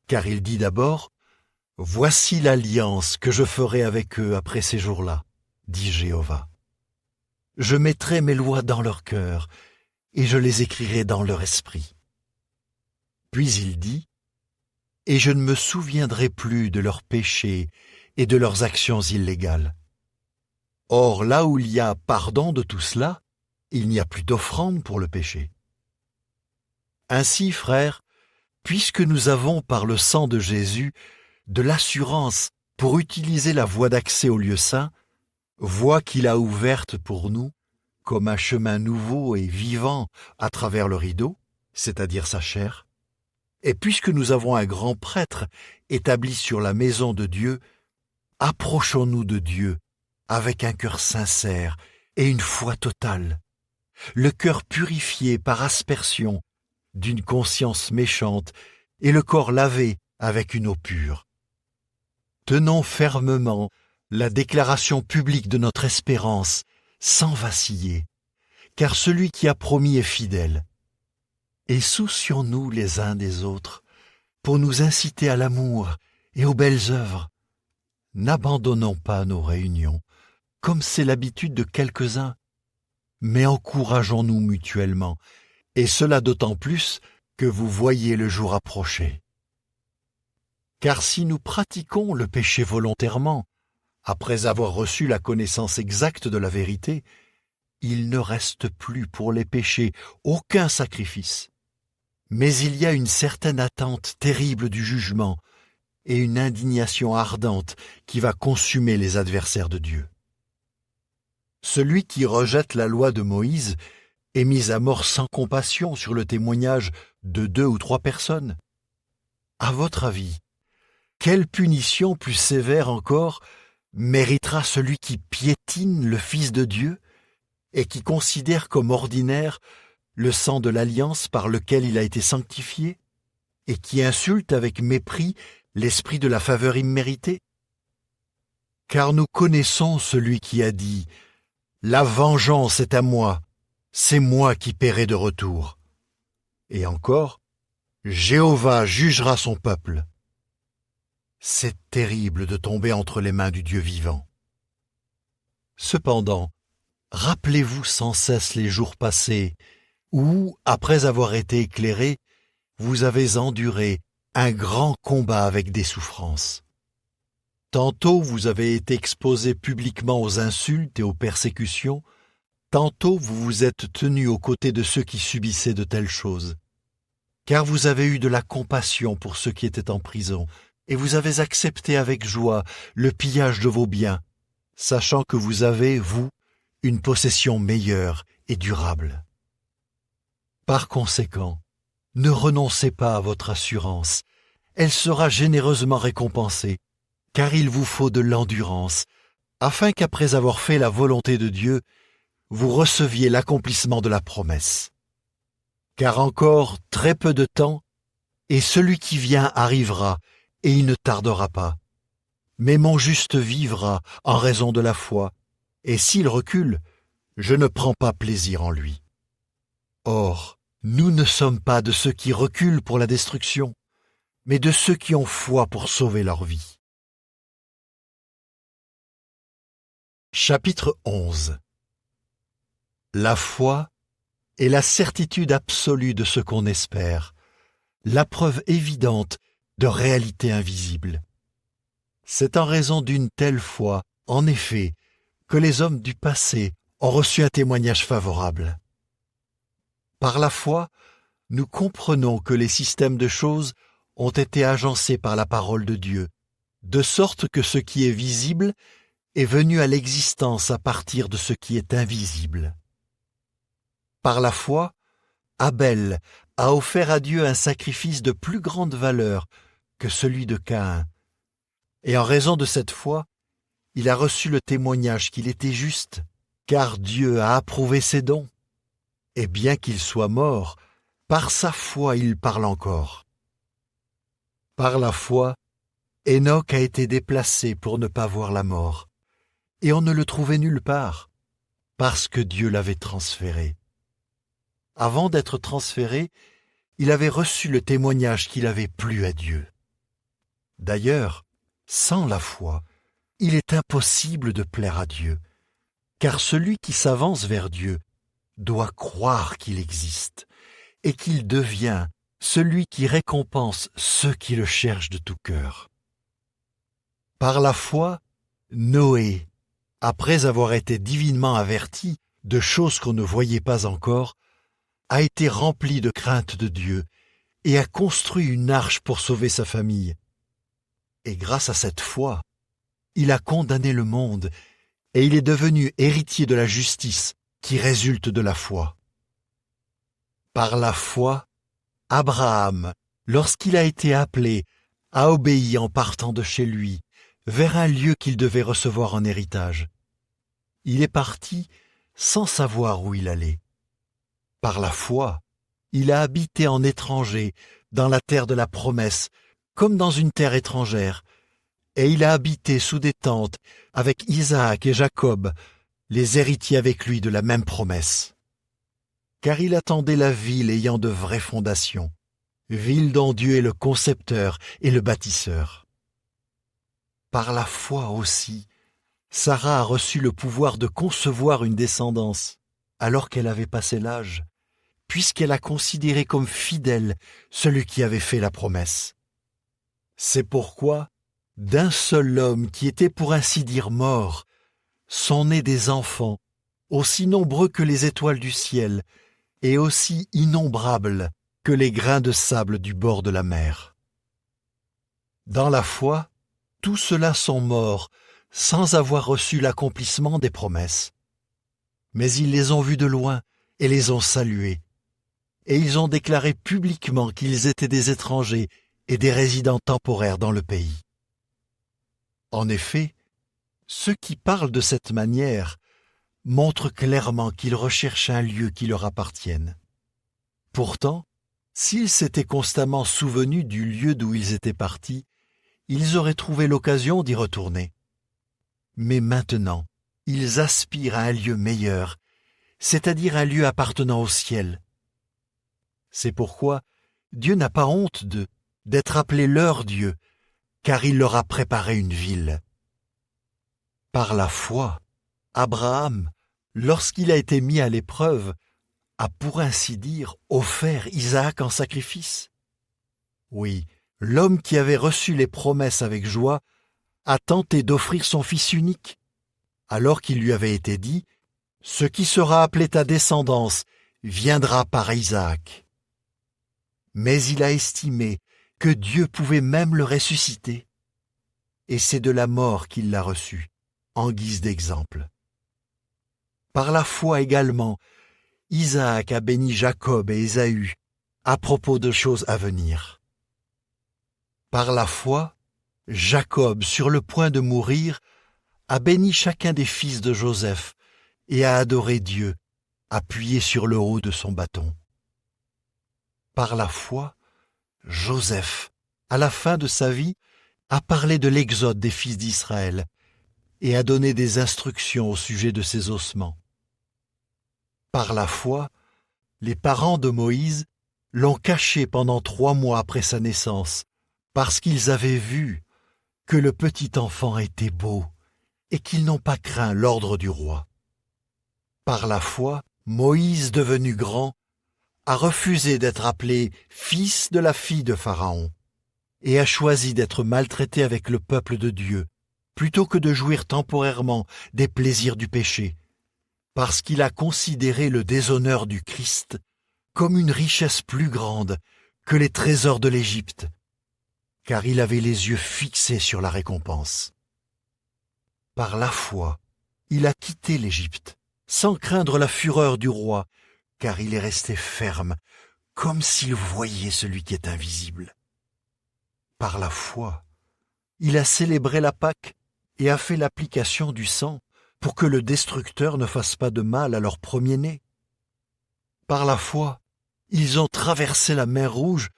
car il dit d'abord « Voici l'alliance que je ferai avec eux après ces jours-là, dit Jéhovah. Je mettrai mes lois dans leur cœur, et je les écrirai dans leur esprit. » Puis il dit « Et je ne me souviendrai plus de leurs péchés et de leurs actions illégales. » Or, là où il y a pardon de tout cela, il n'y a plus d'offrande pour le péché. Ainsi, frères, puisque nous avons par le sang de Jésus de l'assurance pour utiliser la voie d'accès au lieu saint, voie qu'il a ouverte pour nous comme un chemin nouveau et vivant à travers le rideau, c'est-à-dire sa chair, et puisque nous avons un grand prêtre établi sur la maison de Dieu, approchons-nous de Dieu avec un cœur sincère et une foi totale, le cœur purifié par aspersion d'une conscience méchante et le corps lavé avec une eau pure. Tenons fermement la déclaration publique de notre espérance sans vaciller, car celui qui a promis est fidèle. Et soucions-nous les uns des autres pour nous inciter à l'amour et aux belles œuvres. N'abandonnons pas nos réunions, comme c'est l'habitude de quelques-uns, mais encourageons-nous mutuellement, et cela d'autant plus que vous voyez le jour approcher. Car si nous pratiquons le péché volontairement, après avoir reçu la connaissance exacte de la vérité, il ne reste plus pour les péchés aucun sacrifice. Mais il y a une certaine attente terrible du jugement et une indignation ardente qui va consumer les adversaires de Dieu. Celui qui rejette la loi de Moïse est mis à mort sans compassion sur le témoignage de 2 ou 3 personnes. À votre avis, quelle punition plus sévère encore méritera celui qui piétine le Fils de Dieu et qui considère comme ordinaire le sang de l'alliance par lequel il a été sanctifié et qui insulte avec mépris l'esprit de la faveur imméritée? Car nous connaissons celui qui a dit « La vengeance est à moi, c'est moi qui paierai de retour. » Et encore « Jéhovah jugera son peuple. » C'est terrible de tomber entre les mains du Dieu vivant. Cependant, rappelez-vous sans cesse les jours passés où, après avoir été éclairés, vous avez enduré un grand combat avec des souffrances. Tantôt vous avez été exposés publiquement aux insultes et aux persécutions, tantôt vous vous êtes tenus aux côtés de ceux qui subissaient de telles choses. Car vous avez eu de la compassion pour ceux qui étaient en prison, et vous avez accepté avec joie le pillage de vos biens, sachant que vous avez, vous, une possession meilleure et durable. Par conséquent, ne renoncez pas à votre assurance, elle sera généreusement récompensée, car il vous faut de l'endurance, afin qu'après avoir fait la volonté de Dieu, vous receviez l'accomplissement de la promesse. Car encore très peu de temps, et celui qui vient arrivera, et il ne tardera pas. Mais mon juste vivra en raison de la foi, et s'il recule, je ne prends pas plaisir en lui. Or, nous ne sommes pas de ceux qui reculent pour la destruction, mais de ceux qui ont foi pour sauver leur vie. Chapitre 11. La foi est la certitude absolue de ce qu'on espère, la preuve évidente de réalités invisibles. C'est en raison d'une telle foi, en effet, que les hommes du passé ont reçu un témoignage favorable. Par la foi, nous comprenons que les systèmes de choses ont été agencés par la parole de Dieu, de sorte que ce qui est visible est venu à l'existence à partir de ce qui est invisible. Par la foi, Abel a offert à Dieu un sacrifice de plus grande valeur que celui de Caïn. Et en raison de cette foi, il a reçu le témoignage qu'il était juste, car Dieu a approuvé ses dons. Et bien qu'il soit mort, par sa foi il parle encore. Par la foi, Enoch a été déplacé pour ne pas voir la mort, et on ne le trouvait nulle part, parce que Dieu l'avait transféré. Avant d'être transféré, il avait reçu le témoignage qu'il avait plu à Dieu. D'ailleurs, sans la foi, il est impossible de plaire à Dieu, car celui qui s'avance vers Dieu doit croire qu'il existe et qu'il devient celui qui récompense ceux qui le cherchent de tout cœur. Par la foi, Noé, après avoir été divinement averti de choses qu'on ne voyait pas encore, a été rempli de crainte de Dieu et a construit une arche pour sauver sa famille. Et grâce à cette foi, il a condamné le monde et il est devenu héritier de la justice qui résulte de la foi. Par la foi, Abraham, lorsqu'il a été appelé, a obéi en partant de chez lui, vers un lieu qu'il devait recevoir en héritage. Il est parti sans savoir où il allait. Par la foi, il a habité en étranger, dans la terre de la promesse, comme dans une terre étrangère, et il a habité sous des tentes avec Isaac et Jacob, les héritiers avec lui de la même promesse. Car il attendait la ville ayant de vraies fondations, ville dont Dieu est le concepteur et le bâtisseur. Par la foi aussi, Sarah a reçu le pouvoir de concevoir une descendance, alors qu'elle avait passé l'âge, puisqu'elle a considéré comme fidèle celui qui avait fait la promesse. C'est pourquoi, d'un seul homme qui était pour ainsi dire mort, sont nés des enfants, aussi nombreux que les étoiles du ciel, et aussi innombrables que les grains de sable du bord de la mer. Dans la foi, tous ceux-là sont morts, sans avoir reçu l'accomplissement des promesses. Mais ils les ont vus de loin et les ont salués, et ils ont déclaré publiquement qu'ils étaient des étrangers et des résidents temporaires dans le pays. En effet, ceux qui parlent de cette manière montrent clairement qu'ils recherchent un lieu qui leur appartienne. Pourtant, s'ils s'étaient constamment souvenus du lieu d'où ils étaient partis, ils auraient trouvé l'occasion d'y retourner. Mais maintenant, ils aspirent à un lieu meilleur, c'est-à-dire un lieu appartenant au ciel. C'est pourquoi Dieu n'a pas honte d'être appelé leur Dieu, car il leur a préparé une ville. Par la foi, Abraham, lorsqu'il a été mis à l'épreuve, a pour ainsi dire offert Isaac en sacrifice. Oui, l'homme qui avait reçu les promesses avec joie a tenté d'offrir son fils unique, alors qu'il lui avait été dit « Ce qui sera appelé ta descendance viendra par Isaac ». Mais il a estimé que Dieu pouvait même le ressusciter, et c'est de la mort qu'il l'a reçu, en guise d'exemple. Par la foi également, Isaac a béni Jacob et Ésaü à propos de choses à venir. Par la foi, Jacob, sur le point de mourir, a béni chacun des fils de Joseph et a adoré Dieu, appuyé sur le haut de son bâton. Par la foi, Joseph, à la fin de sa vie, a parlé de l'exode des fils d'Israël et a donné des instructions au sujet de ses ossements. Par la foi, les parents de Moïse l'ont caché pendant 3 mois après sa naissance, parce qu'ils avaient vu que le petit enfant était beau et qu'ils n'ont pas craint l'ordre du roi. Par la foi, Moïse, devenu grand, a refusé d'être appelé fils de la fille de Pharaon et a choisi d'être maltraité avec le peuple de Dieu, plutôt que de jouir temporairement des plaisirs du péché, parce qu'il a considéré le déshonneur du Christ comme une richesse plus grande que les trésors de l'Égypte, car il avait les yeux fixés sur la récompense. Par la foi, il a quitté l'Égypte, sans craindre la fureur du roi, car il est resté ferme, comme s'il voyait celui qui est invisible. Par la foi, il a célébré la Pâque et a fait l'application du sang pour que le destructeur ne fasse pas de mal à leur premier-né. Par la foi, ils ont traversé la mer Rouge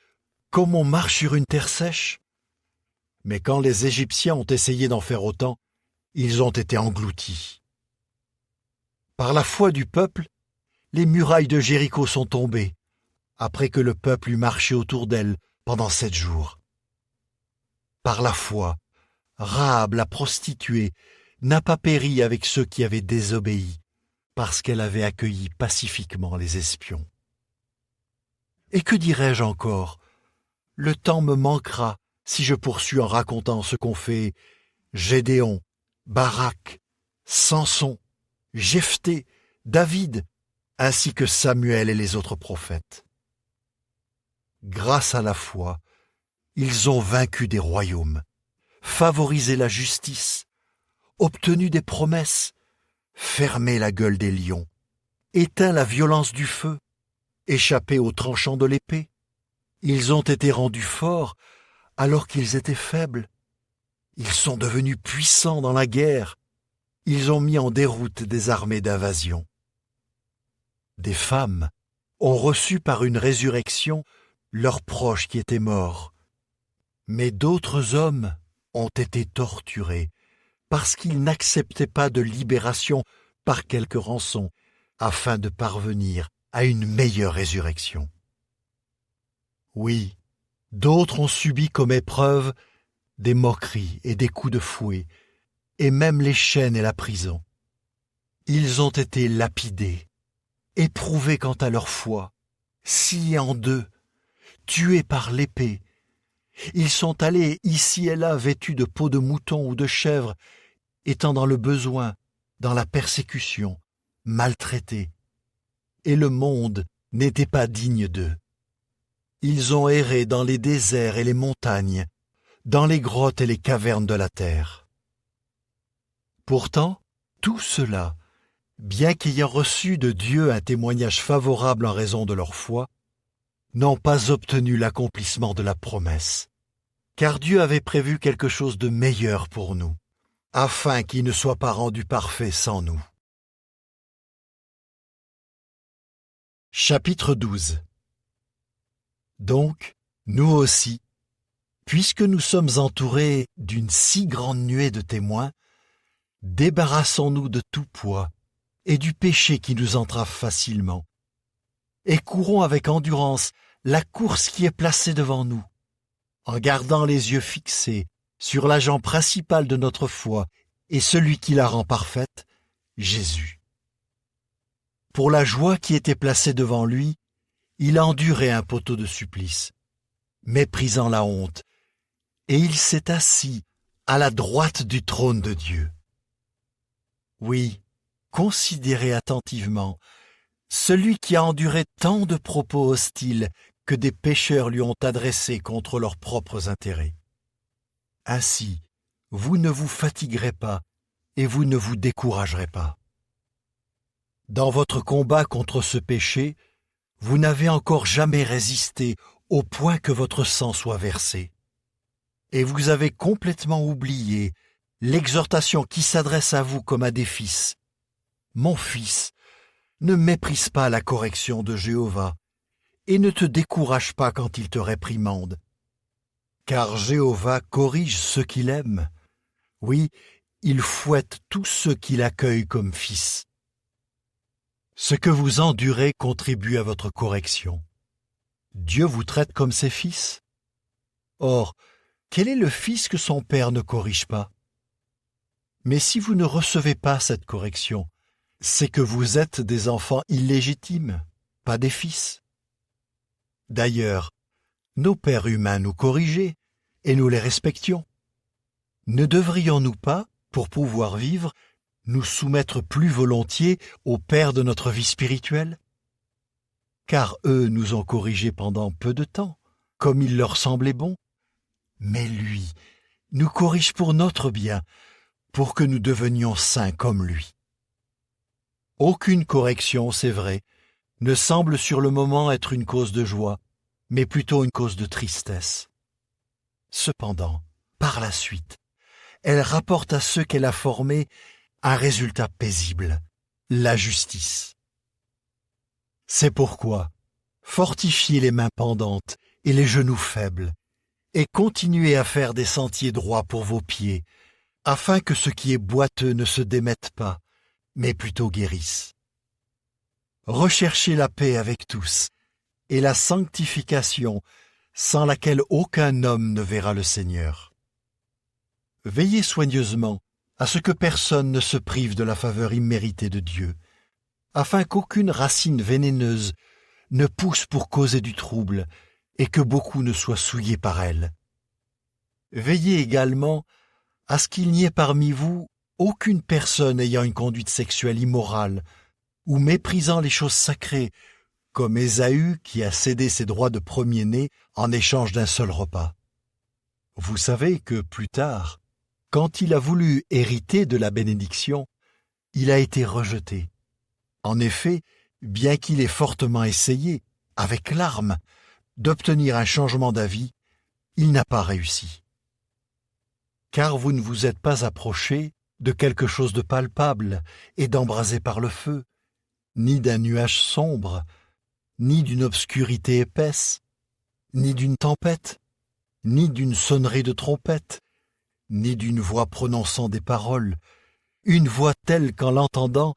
comme on marche sur une terre sèche. Mais quand les Égyptiens ont essayé d'en faire autant, ils ont été engloutis. Par la foi du peuple, les murailles de Jéricho sont tombées, après que le peuple eut marché autour d'elles pendant 7 jours. Par la foi, Rahab, la prostituée, n'a pas péri avec ceux qui avaient désobéi, parce qu'elle avait accueilli pacifiquement les espions. Et que dirais-je encore? Le temps me manquera si je poursuis en racontant ce qu'ont fait Gédéon, Barak, Samson, Jephthé, David, ainsi que Samuel et les autres prophètes. grâce à la foi, ils ont vaincu des royaumes, favorisé la justice, obtenu des promesses, fermé la gueule des lions, éteint la violence du feu, échappé aux tranchants de l'épée. Ils ont été rendus forts alors qu'ils étaient faibles. Ils sont devenus puissants dans la guerre. Ils ont mis en déroute des armées d'invasion. Des femmes ont reçu par une résurrection leurs proches qui étaient morts. Mais d'autres hommes ont été torturés parce qu'ils n'acceptaient pas de libération par quelque rançon afin de parvenir à une meilleure résurrection. Oui, d'autres ont subi comme épreuve des moqueries et des coups de fouet, et même les chaînes et la prison. Ils ont été lapidés, éprouvés quant à leur foi, sciés en deux, tués par l'épée. Ils sont allés ici et là vêtus de peaux de mouton ou de chèvre, étant dans le besoin, dans la persécution, maltraités. Et le monde n'était pas digne d'eux. Ils ont erré dans les déserts et les montagnes, dans les grottes et les cavernes de la terre. Pourtant, tout cela, bien qu'ayant reçu de Dieu un témoignage favorable en raison de leur foi, n'ont pas obtenu l'accomplissement de la promesse, car Dieu avait prévu quelque chose de meilleur pour nous, afin qu'ils ne soient pas rendus parfaits sans nous. Chapitre 12. Donc, nous aussi, puisque nous sommes entourés d'une si grande nuée de témoins, débarrassons-nous de tout poids et du péché qui nous entrave facilement, et courons avec endurance la course qui est placée devant nous, en gardant les yeux fixés sur l'agent principal de notre foi et celui qui la rend parfaite, Jésus. Pour la joie qui était placée devant lui, il a enduré un poteau de supplice, méprisant la honte, et il s'est assis à la droite du trône de Dieu. Oui, considérez attentivement celui qui a enduré tant de propos hostiles que des pécheurs lui ont adressés contre leurs propres intérêts. Ainsi, vous ne vous fatiguerez pas et vous ne vous découragerez pas. Dans votre combat contre ce péché, vous n'avez encore jamais résisté au point que votre sang soit versé. Et vous avez complètement oublié l'exhortation qui s'adresse à vous comme à des fils. Mon fils, ne méprise pas la correction de Jéhovah et ne te décourage pas quand il te réprimande. Car Jéhovah corrige ceux qu'il aime. Oui, il fouette tous ceux qui l'accueillent comme fils. Ce que vous endurez contribue à votre correction. Dieu vous traite comme ses fils. Or, quel est le fils que son père ne corrige pas? Mais si vous ne recevez pas cette correction, c'est que vous êtes des enfants illégitimes, pas des fils. D'ailleurs, nos pères humains nous corrigeaient, et nous les respections. Ne devrions-nous pas, pour pouvoir vivre, nous soumettre plus volontiers au Père de notre vie spirituelle? Car eux nous ont corrigés pendant peu de temps, comme il leur semblait bon. Mais lui nous corrige pour notre bien, pour que nous devenions saints comme lui. Aucune correction, c'est vrai, ne semble sur le moment être une cause de joie, mais plutôt une cause de tristesse. Cependant, par la suite, elle rapporte à ceux qu'elle a formés un résultat paisible, la justice. C'est pourquoi, fortifiez les mains pendantes et les genoux faibles, et continuez à faire des sentiers droits pour vos pieds, afin que ce qui est boiteux ne se démette pas, mais plutôt guérisse. Recherchez la paix avec tous, et la sanctification, sans laquelle aucun homme ne verra le Seigneur. Veillez soigneusement à ce que personne ne se prive de la faveur imméritée de Dieu, afin qu'aucune racine vénéneuse ne pousse pour causer du trouble et que beaucoup ne soient souillés par elle. Veillez également à ce qu'il n'y ait parmi vous aucune personne ayant une conduite sexuelle immorale ou méprisant les choses sacrées comme Ésaü qui a cédé ses droits de premier-né en échange d'un seul repas. Vous savez que plus tard, quand il a voulu hériter de la bénédiction, il a été rejeté. En effet, bien qu'il ait fortement essayé, avec larmes, d'obtenir un changement d'avis, il n'a pas réussi. Car vous ne vous êtes pas approché de quelque chose de palpable et d'embrasé par le feu, ni d'un nuage sombre, ni d'une obscurité épaisse, ni d'une tempête, ni d'une sonnerie de trompette, ni d'une voix prononçant des paroles, une voix telle qu'en l'entendant,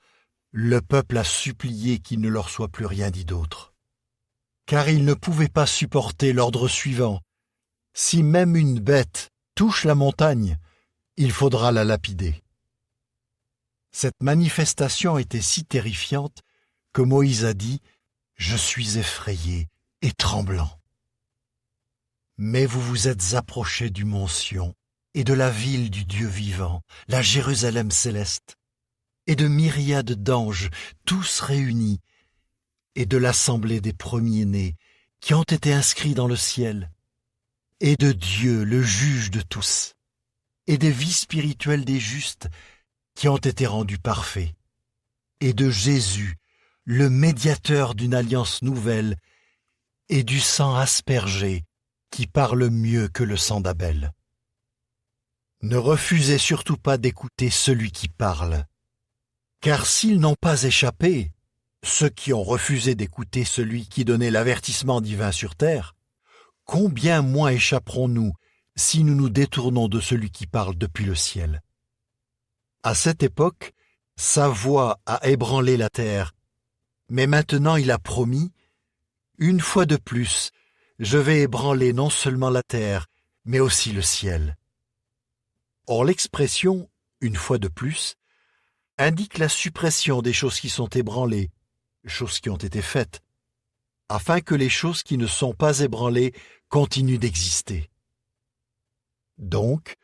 le peuple a supplié qu'il ne leur soit plus rien dit d'autre. Car il ne pouvait pas supporter l'ordre suivant. Si même une bête touche la montagne, il faudra la lapider. Cette manifestation était si terrifiante que Moïse a dit « Je suis effrayé et tremblant ». Mais vous vous êtes approchés du mont Sion et de la ville du Dieu vivant, la Jérusalem céleste, et de myriades d'anges, tous réunis, et de l'assemblée des premiers-nés qui ont été inscrits dans le ciel, et de Dieu, le juge de tous, et des vies spirituelles des justes qui ont été rendus parfaits, et de Jésus, le médiateur d'une alliance nouvelle, et du sang aspergé qui parle mieux que le sang d'Abel. Ne refusez surtout pas d'écouter celui qui parle, car s'ils n'ont pas échappé, ceux qui ont refusé d'écouter celui qui donnait l'avertissement divin sur terre, combien moins échapperons-nous si nous nous détournons de celui qui parle depuis le ciel? À cette époque, sa voix a ébranlé la terre, mais maintenant il a promis, une fois de plus, je vais ébranler non seulement la terre, mais aussi le ciel. Or l'expression « une fois de plus » indique la suppression des choses qui sont ébranlées, choses qui ont été faites, afin que les choses qui ne sont pas ébranlées continuent d'exister. Donc,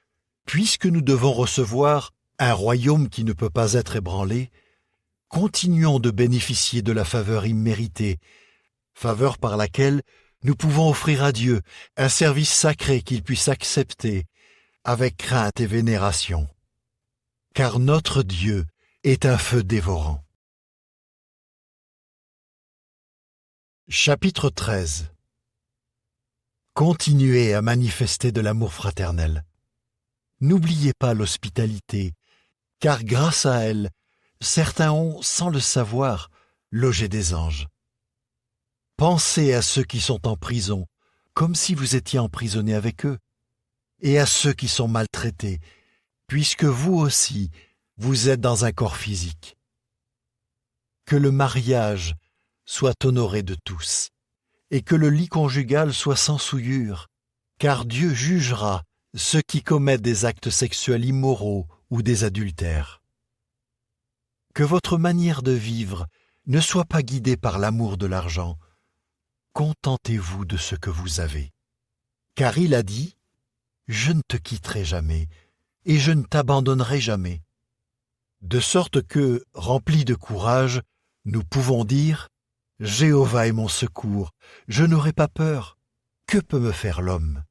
puisque nous devons recevoir un royaume qui ne peut pas être ébranlé, continuons de bénéficier de la faveur imméritée, faveur par laquelle nous pouvons offrir à Dieu un service sacré qu'il puisse accepter avec crainte et vénération. Car notre Dieu est un feu dévorant. Chapitre 13. Continuez à manifester de l'amour fraternel. N'oubliez pas l'hospitalité, car grâce à elle, certains ont, sans le savoir, logé des anges. Pensez à ceux qui sont en prison, comme si vous étiez emprisonnés avec eux, et à ceux qui sont maltraités, puisque vous aussi, vous êtes dans un corps physique. Que le mariage soit honoré de tous, et que le lit conjugal soit sans souillure, car Dieu jugera ceux qui commettent des actes sexuels immoraux ou des adultères. Que votre manière de vivre ne soit pas guidée par l'amour de l'argent. Contentez-vous de ce que vous avez. Car il a dit « Je ne te quitterai jamais, et je ne t'abandonnerai jamais ». De sorte que, remplis de courage, nous pouvons dire « Jéhovah est mon secours, je n'aurai pas peur. Que peut me faire l'homme ?»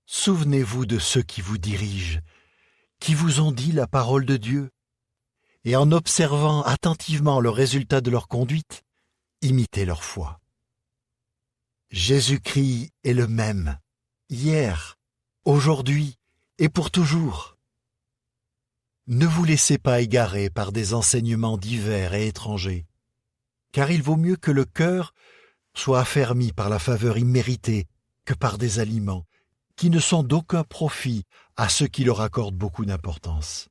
Souvenez-vous de ceux qui vous dirigent, qui vous ont dit la parole de Dieu, et en observant attentivement le résultat de leur conduite, imitez leur foi. Jésus-Christ est le même, hier, aujourd'hui et pour toujours. Ne vous laissez pas égarer par des enseignements divers et étrangers, car il vaut mieux que le cœur soit affermi par la faveur imméritée que par des aliments qui ne sont d'aucun profit à ceux qui leur accordent beaucoup d'importance.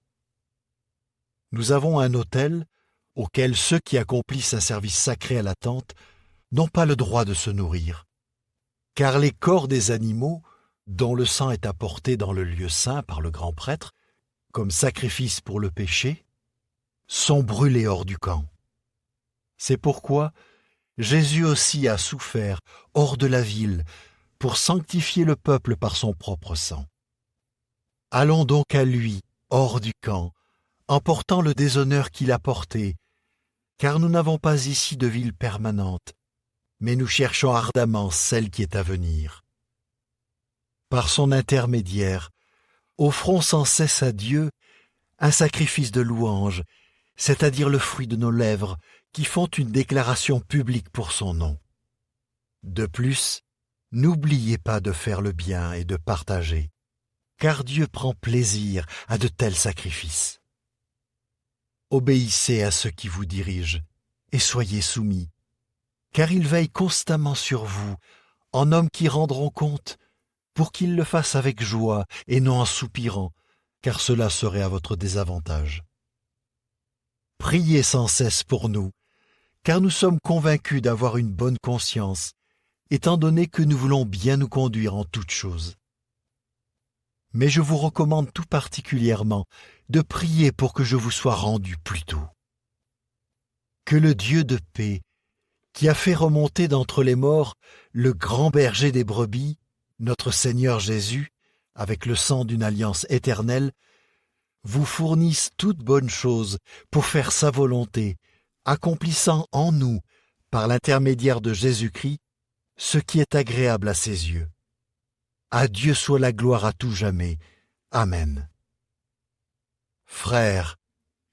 Nous avons un autel auquel ceux qui accomplissent un service sacré à la tente n'ont pas le droit de se nourrir, car les corps des animaux, dont le sang est apporté dans le lieu saint par le grand prêtre, comme sacrifice pour le péché, sont brûlés hors du camp. C'est pourquoi Jésus aussi a souffert hors de la ville pour sanctifier le peuple par son propre sang. Allons donc à lui, hors du camp, en portant le déshonneur qu'il a porté, car nous n'avons pas ici de ville permanente, mais nous cherchons ardemment celle qui est à venir. Par son intermédiaire, offrons sans cesse à Dieu un sacrifice de louange, c'est-à-dire le fruit de nos lèvres qui font une déclaration publique pour son nom. De plus, n'oubliez pas de faire le bien et de partager, car Dieu prend plaisir à de tels sacrifices. Obéissez à ceux qui vous dirigent et soyez soumis, car ils veillent constamment sur vous, en hommes qui rendront compte, pour qu'ils le fassent avec joie et non en soupirant, car cela serait à votre désavantage. Priez sans cesse pour nous, car nous sommes convaincus d'avoir une bonne conscience, étant donné que nous voulons bien nous conduire en toutes choses. Mais je vous recommande tout particulièrement de prier pour que je vous sois rendu plus tôt. Que le Dieu de paix, qui a fait remonter d'entre les morts le grand berger des brebis, notre Seigneur Jésus, avec le sang d'une alliance éternelle, vous fournisse toute bonne chose pour faire sa volonté, accomplissant en nous, par l'intermédiaire de Jésus-Christ, ce qui est agréable à ses yeux. À Dieu soit la gloire à tout jamais. Amen. Frères,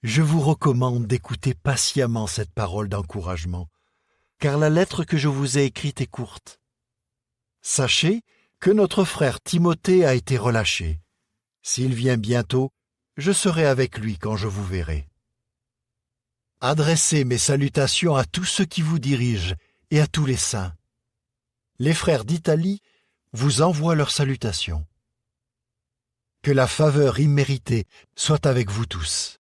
je vous recommande d'écouter patiemment cette parole d'encouragement, car la lettre que je vous ai écrite est courte. Sachez que notre frère Timothée a été relâché. S'il vient bientôt, je serai avec lui quand je vous verrai. Adressez mes salutations à tous ceux qui vous dirigent et à tous les saints. Les frères d'Italie vous envoient leurs salutations. Que la faveur imméritée soit avec vous tous.